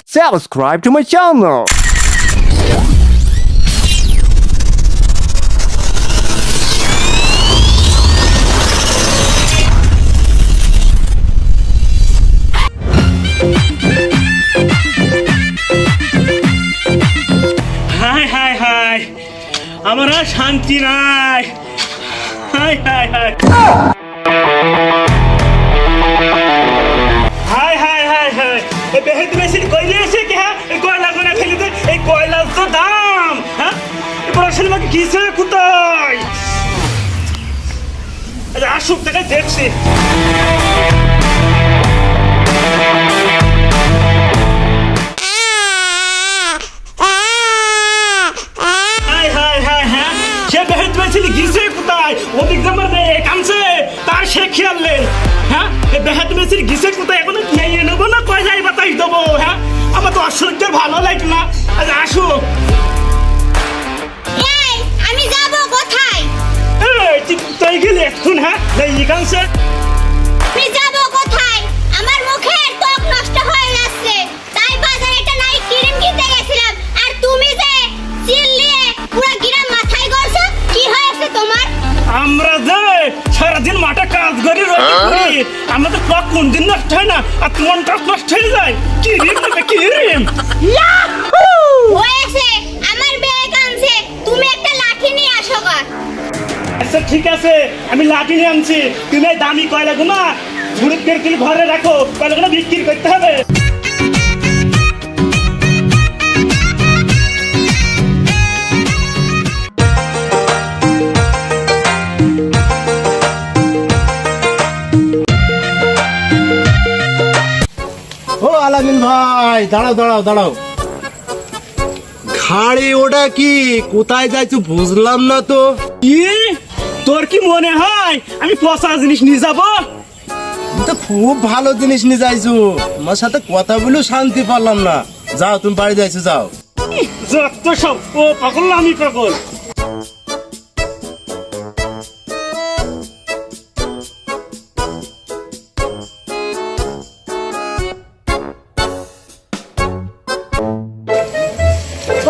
subscribe to my channel. High high high আমার আর শান্তি নাই high high high high high high high এই বেহেদ machine কইলে এসে কি হ্যাঁ এই কয়লা করে ফেলে দে এই কয়লার তো দাম হ্যাঁ এবার আসলে আমাকে কিসে কোথায় আসুক থেকে দেখছি ওদিক জামার কামছে তার সে খেয়াল নেই হ্যাঁ এই বেহাত মেসির গিসে কোথায় এখন নিয়ে নেবো না পয়সাই বাতাই দেবো হ্যাঁ আমার তো অসহ্য ভালো লাগে না আচ্ছা আসো আমি যাব কোথায় তাই গেলে এখন হ্যাঁ এই কামছে আমি যাব কোথায় আমার মুখের ত্বক নষ্ট হয়ে যাচ্ছে তাই বাজারে একটা নাইট ক্রিম কিনতে গেছিলাম আর তুমি যে চিল্লিয়ে পুরো গ্রাম মাথায় করছো কি হয়েছে তোমার আমরা যে সারাদিন মাঠে কাজ করি রোজ করি আমরা তো ত্বক কোন দিন নষ্ট হয় না আর তোমার ত্বক নষ্ট হয়ে যায় কি রিম নেবে কি রিম হয়েছে আমার ব্যাগ আনছে তুমি একটা লাঠি নিয়ে আসো গা আচ্ছা ঠিক আছে আমি লাঠি নিয়ে আনছি তুমি এই দামি কয়লাগুলো না ঝুড়ির কিল ঘরে রাখো কয়লাগুলো বিক্রি করতে হবে ও আলামিন ভাই দাঁড়াও দাঁড়াও দাঁড়াও ঘাড়ে ওটা কি কোথায় যাইছো বুঝলাম না তো কি তোর কি মনে হয় আমি পচা জিনিস নিয়ে যাবো তুমি তো খুব ভালো জিনিস নিয়ে যাইছো আমার সাথে কথা বলেও শান্তি পারলাম না যাও তুমি বাড়ি যাইছো যাও যত সব ও পাগল না আমি পাগল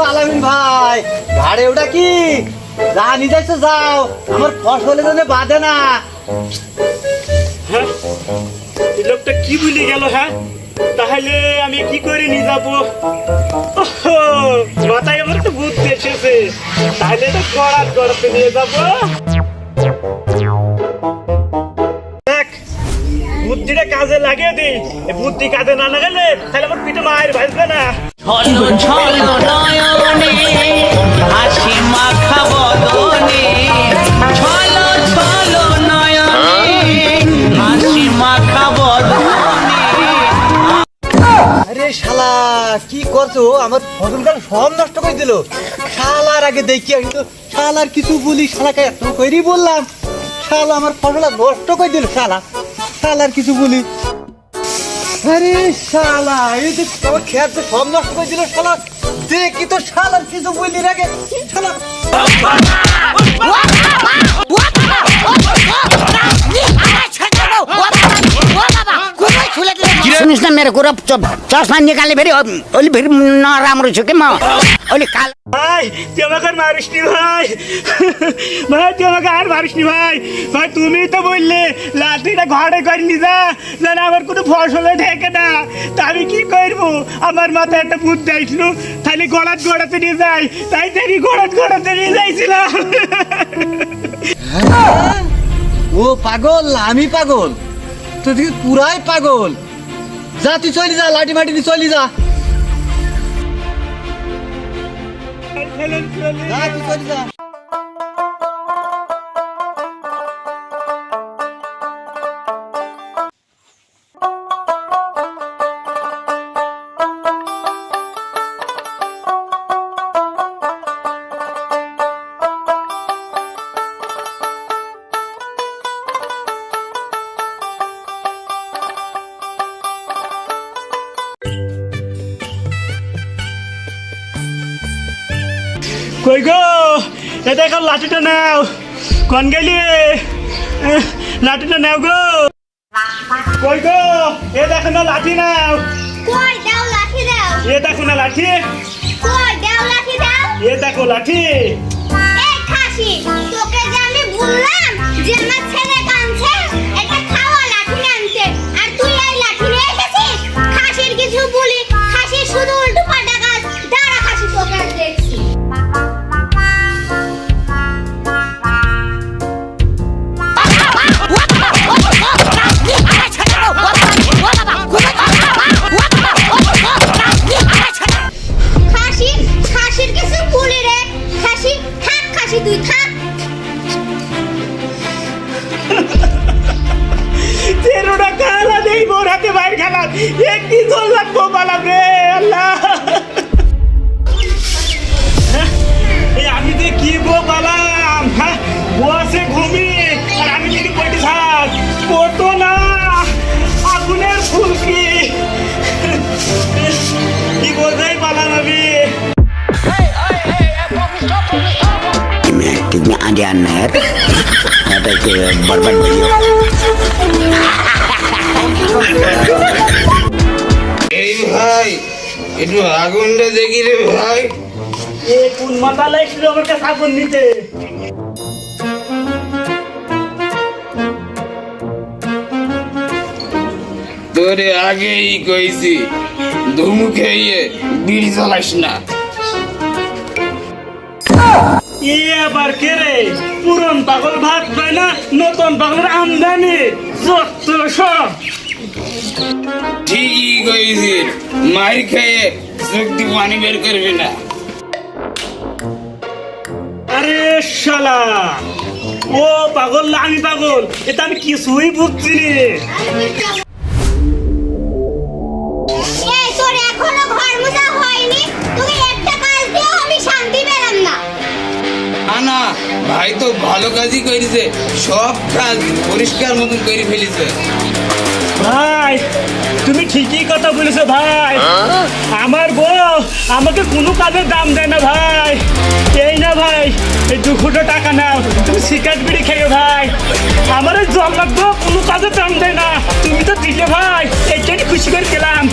আলামিন ভাই ঘাড়ে ওটা কি যা নিয়ে যাইছো যাও আমার ফসলের জন্য বাঁধে না হ্যাঁ এই লোকটা কি ভুলে গেল হ্যাঁ তাহলে আমি কি করে নিয়ে যাবো মাথায় আমার তো বুদ্ধি এসেছে তাহলে তো গড়াতে নিয়ে যাবো দেখ বুদ্ধিটা কাজে লাগিয়ে দিই এই বুদ্ধি কাজে না লাগালে তাহলে আমার পিঠে মায়ের ভাসবে না ছলো ছলো নয়নে হাসি মাখা বদনে ছলো ছলো নয়নে হাসি মাখা বদনে আরে শালা কি করছো আমার ফসলটা সব নষ্ট করে দিল শালার আগে দেখি আমি তো শালার কিছু বলি শালাকে এত করেই বললাম শালা আমার ফসলটা নষ্ট করে দিল শালার কিছু বলি আরে শালা এই যে আমার খেত সব নষ্ট করে দিল শালা দেখি তো শালার কিছু বলি রাখে শালা শুনিস না মেরে করে চশমা নিকালে বেরি ওলি বেরি নারাম রয়েছে কে মা ওলি কাল ভাই তুই আমাকে আর মারিসনি ভাই ভাই তুই আমাকে আর মারিসনি ভাই ভাই তুমি তো বললে লাঠিটা ঘরে করে নিয়ে যা না আমার কোনো ফসলে ঠেকে না তা আমি কি করবো আমার মাথায় একটা বুদ্ধি আসলো তাহলে গড়াতে নিয়ে যাই তাই তেরি গড়াতে নিয়ে যাইছিলাম ও পাগল আমি পাগল তো তুই পুরাই পাগল যা তুই চলি যা লাঠি মাটি নিয়ে চলি যা যা তুই চলি যা কই গো এ দেখো লাঠিটা নাও কোন গেলি লাঠিটা নাও গো কই গো এ দেখো না লাঠি নাও কই দাও লাঠি দাও এ লাঠি কই দাও লাঠি দাও। এ দেখো লাঠি। এই খাসি, তোকে যে আমি বললাম যে আমার ছেলে কাঁদছে, এটা খাওয়া লাঠি আনতে, আর তুই এই লাঠি নিয়ে এসেছিস। খাসির কিছু বলি, খাসি শুধু উল্টো পাল্টা কাজ। দাঁড়া খাসি, তোকে আজ দেখছি। খাসি, খাসির কিছু বলি রে। খাসি থাক, খাসি তুই থাক। তেরোটা কালা দেই বোর হাতে বাইর খেলাম, একটি জল লাগবো পালাম রে আল্লাহ। এই আমি যে কি গো পালাম, হ্যাঁ বসে ঘুমিয়ে আর আমি যদি পড়ে থাক কত না আগুনের ফুলকি, কি বোঝাই পালাম আমি। मैं ठीक में आ गया ना यार आता के बर्बाद वीडियो এই ভাই একটু আগুনটা দেখি রে ভাই। এ কোন মাথা লাগছিল আমার কাছে আগুন নিতে। তোরে আগেই কইছি ধুমু খেয়ে বিড়ি জ্বালাস না। এ আবার কে রে? পুরন পাগল ভাত পায় না, নতুন পাগলের আমদানি যত সব। ঠিকই কইছি, মার খেয়ে চোখ দিয়ে পানি বের করবি না। আরে শালা, ও পাগল না আমি পাগল, এটা আমি কিছুই বুঝছি নে। এই তোর এখনো ঘর মোছা হয়নি, তোকে একটা কাজ দিও আমি শান্তি পেলাম না। না ভাই তো ভালো কাজই করেছে, সব কাজ পরিষ্কার মতন করে ফেলেছে। ভাই তুমি ঠিকই কথা বলেছো ভাই, আমার বউ আমাকে কোনো কাজের দাম দেয় না ভাই। এই না ভাই, এই 2 টাকা নাও, তুমি সিগারেট বিড়ি খেয়ে ভাই। আমার এই জল লাগতো, কোনো কাজের দাম দেয় না, তুমি তো দিলে ভাই, এইটাই খুশি করে গেলাম।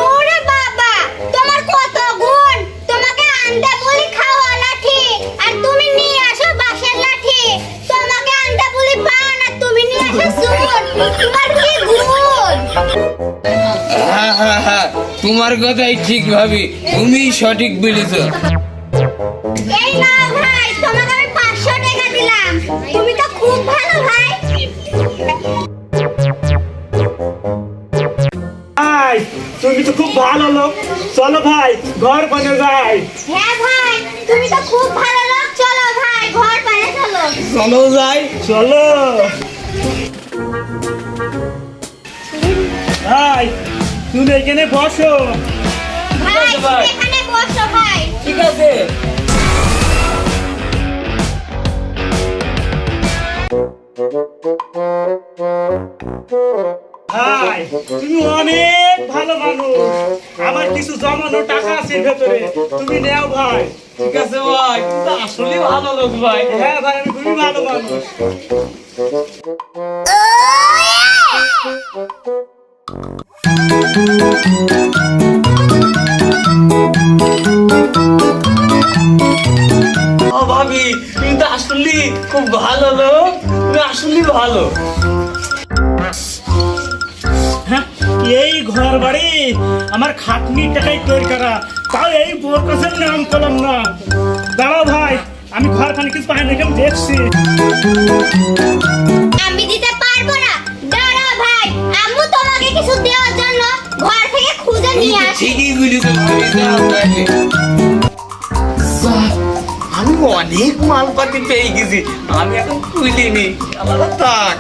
ওরে বাবা, তোমার কত গুণ! তোমাকে আন্ডা বলি খাওয়া লাঠি, আর তুমি নিয়ে আসো বাঁশের লাঠি। তোমাকে আন্ডা বলি পান, আর তুমি নিয়ে আসো চুন। তোমার কি গুণ! হ্যাঁ হ্যাঁ হ্যাঁ, তোমার কথাই ঠিক ভাবি, তুমি সঠিক বলেছ। এই নাও ভাই, তোমাকে আমি 500 টাকা দিলাম। তুমি তো খুব ভালো ভাই। ভাই তুমি তো খুব ভালো লোক, চলো ভাই ঘর বনে যাই। হ্যাঁ ভাই, তুমি তো খুব ভালো লোক। চলো ভাই, ঘর বানিয়ে চলো। চলো যাই, চলো ভাই, তুমি এখানে বসো। ভাই তুমি এখানে বসো ভাই। ঠিক আছে। ভাই তুমি অনেক ভালো মানুষ, আমার কিছু জমানো টাকা আছে ভেতরে, তুমি নেও ভাই। ঠিক আছে ভাই, কিন্তু আসলে ভালো লোক ভাই। হ্যাঁ ভাই, আমি খুবই ভালো মানুষ। ও ভাবি, তুমি তো আসলে খুব ভালো লোক, তুমি আসলে ভালো। হ্যাঁ, এই ঘর বাড়ি আমার খাটনির টাকায় তৈরি করা, তাও এই বোর কাছে নাম করলাম না। দাঁড়াও ভাই, আমি ঘর খানি কিছু পাই না, কেমন দেখছি। আমি দিতে পারবো না। দাঁড়াও ভাই, আম্মু তোমাকে কিছু দেওয়ার জন্য ঘর থেকে খুঁজে তুমি নিয়ে তো আসি। ঠিকই বলেছ ভাবি, যাও তাহলে। আমি অনেক মালপাতি পেয়ে গেছি, আমি এখন তুলিনি, আমার থাক।